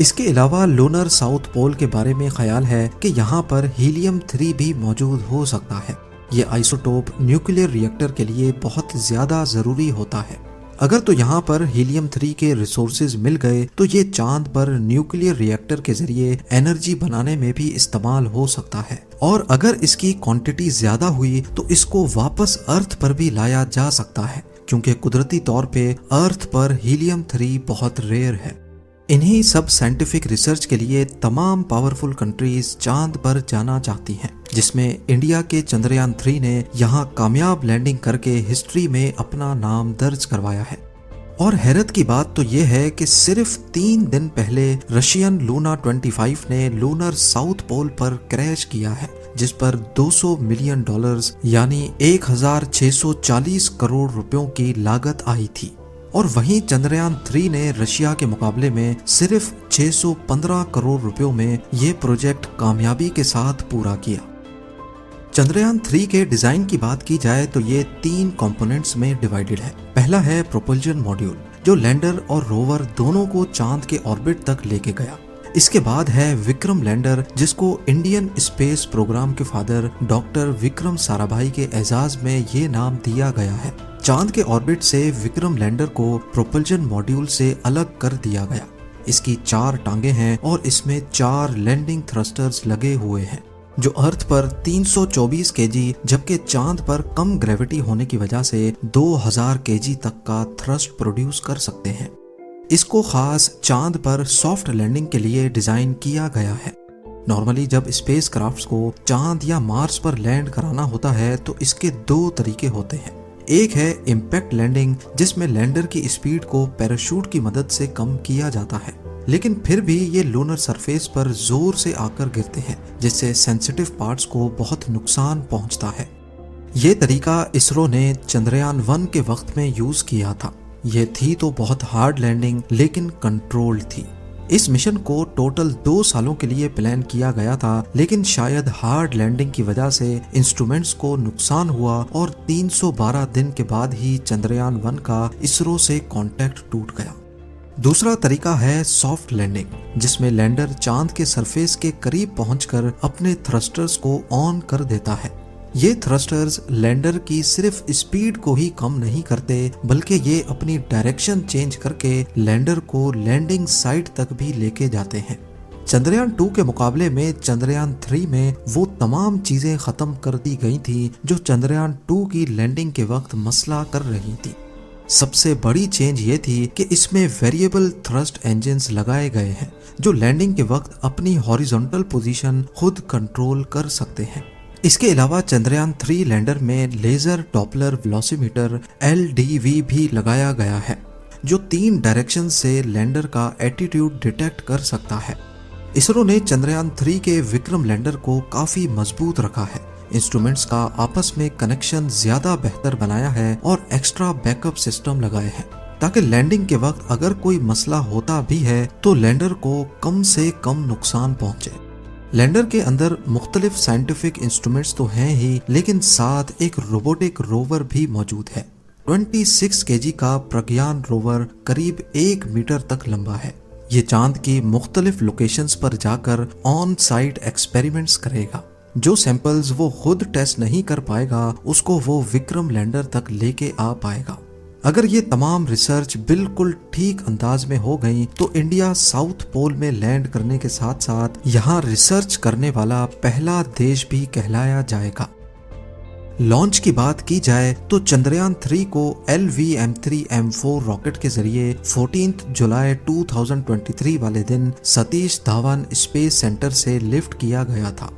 इसके अलावा lunar south pole के बारे में ख्याल है कि यहाँ पर हीलियम 3 भी मौजूद हो सकता है। ये आइसोटोप न्यूक्लियर रिएक्टर के लिए बहुत ज्यादा जरूरी होता है। अगर तो यहाँ पर हीलियम 3 के रिसोर्सेज मिल गए तो ये चांद पर न्यूक्लियर रिएक्टर के जरिए एनर्जी बनाने में भी इस्तेमाल हो सकता है, और अगर इसकी क्वांटिटी ज्यादा हुई तो इसको वापस अर्थ पर भी लाया जा सकता है, क्योंकि कुदरती तौर पे अर्थ पर हीलियम 3 बहुत रेयर है। इन्हीं सब साइंटिफिक रिसर्च के लिए तमाम पावरफुल कंट्रीज चांद पर जाना चाहती हैं, जिसमें इंडिया के चंद्रयान 3 ने यहाँ कामयाब लैंडिंग करके हिस्ट्री में अपना नाम दर्ज करवाया है। और हैरत की बात तो ये है कि सिर्फ 3 दिन पहले रशियन लूना 25 ने लूनर साउथ पोल पर क्रैश किया है, जिस पर $200 मिलियन यानी 1640 करोड़ रुपयों की लागत आई थी। और वहीं चंद्रयान 3 ने रशिया के मुकाबले में सिर्फ 615 करोड़ रुपयों में ये प्रोजेक्ट कामयाबी के साथ पूरा किया। चंद्रयान 3 के डिजाइन की बात की जाए तो ये 3 कंपोनेंट्स में डिवाइडेड है। पहला है प्रोपल्जन मॉड्यूल, जो लैंडर और रोवर दोनों को चांद के ऑर्बिट तक लेके गया। इसके बाद है विक्रम लैंडर, जिसको इंडियन स्पेस प्रोग्राम के फादर डॉक्टर विक्रम साराभाई के एजाज में ये नाम दिया गया है। चांद के ऑर्बिट से विक्रम लैंडर को प्रोपल्जन मॉड्यूल से अलग कर दिया गया। इसकी 4 टांगे हैं और इसमें 4 लैंडिंग थ्रस्टर्स लगे हुए हैं, जो अर्थ पर 324 केजी जबकि चांद पर कम ग्रेविटी होने की वजह से 2000 केजी तक का थ्रस्ट प्रोड्यूस कर सकते हैं। इसको खास चांद पर सॉफ्ट लैंडिंग के लिए डिजाइन किया गया है। नॉर्मली जब स्पेस क्राफ्ट्स को चांद या मार्स पर लैंड कराना होता है तो इसके 2 तरीके होते हैं। एक है इम्पैक्ट लैंडिंग, जिसमें लैंडर की स्पीड को पैराशूट की मदद से कम किया जाता है, लेकिन फिर भी ये लूनर सरफेस पर जोर से आकर गिरते हैं, जिससे सेंसिटिव पार्ट्स को बहुत नुकसान पहुंचता है। ये तरीका इसरो ने चंद्रयान 1 के वक्त में यूज किया था। ये थी तो बहुत हार्ड लैंडिंग, लेकिन कंट्रोल्ड थी। इस मिशन को टोटल 2 सालों के लिए प्लान किया गया था, लेकिन शायद हार्ड लैंडिंग की वजह से इंस्ट्रूमेंट्स को नुकसान हुआ और 312 दिन के बाद ही चंद्रयान 1 का इसरो से कांटेक्ट टूट गया। दूसरा तरीका है सॉफ्ट लैंडिंग, जिसमें लैंडर चांद के सरफेस के करीब पहुंचकर अपने थ्रस्टर्स को ऑन कर देता है। ये थ्रस्टर्स लैंडर की सिर्फ स्पीड को ही कम नहीं करते, बल्कि ये अपनी डायरेक्शन चेंज करके लैंडर को लैंडिंग साइट तक भी लेके जाते हैं। चंद्रयान 2 के मुकाबले में चंद्रयान 3 में वो तमाम चीजें खत्म कर दी गई थी जो चंद्रयान 2 की लैंडिंग के वक्त मसला कर रही थी। सबसे बड़ी चेंज ये थी कि इसमें वेरिएबल थ्रस्ट इंजन्स लगाए गए हैं, जो लैंडिंग के वक्त अपनी हॉरिजॉन्टल पोजीशन खुद कंट्रोल कर सकते हैं। इसके अलावा चंद्रयान 3 लैंडर में लेजर डॉपलर वेलोसिमीटर LDV भी लगाया गया है, जो 3 डायरेक्शन से लैंडर का एटीट्यूड डिटेक्ट कर सकता है। इसरो ने चंद्रयान 3 के विक्रम लैंडर को काफी मजबूत रखा है। इंस्ट्रूमेंट्स का आपस में कनेक्शन ज्यादा बेहतर बनाया है और एक्स्ट्रा बैकअप सिस्टम लगाए हैं, ताकि लैंडिंग के वक्त अगर कोई मसला होता भी है तो लैंडर को कम से कम नुकसान पहुंचे। लैंडर के अंदर मुख्तलिफ साइंटिफिक इंस्ट्रूमेंट्स तो हैं ही, लेकिन साथ एक रोबोटिक रोवर भी मौजूद है। 26 केजी का प्रज्ञान रोवर करीब 1 मीटर तक लंबा है। ये चांद की मुख्तलिफ लोकेशंस पर जाकर ऑन साइट एक्सपेरिमेंट्स करेगा। जो सैंपल्स वो खुद टेस्ट नहीं कर पाएगा उसको वो विक्रम लैंडर तक लेके आ पाएगा। अगर ये तमाम रिसर्च बिल्कुल ठीक अंदाज में हो गई तो इंडिया साउथ पोल में लैंड करने के साथ साथ यहाँ रिसर्च करने वाला पहला देश भी कहलाया जाएगा। लॉन्च की बात की जाए तो चंद्रयान 3 को LVM-3M4 रॉकेट के जरिए 14 जुलाई 2023 वाले दिन सतीश धावन स्पेस सेंटर से लिफ्ट किया गया था।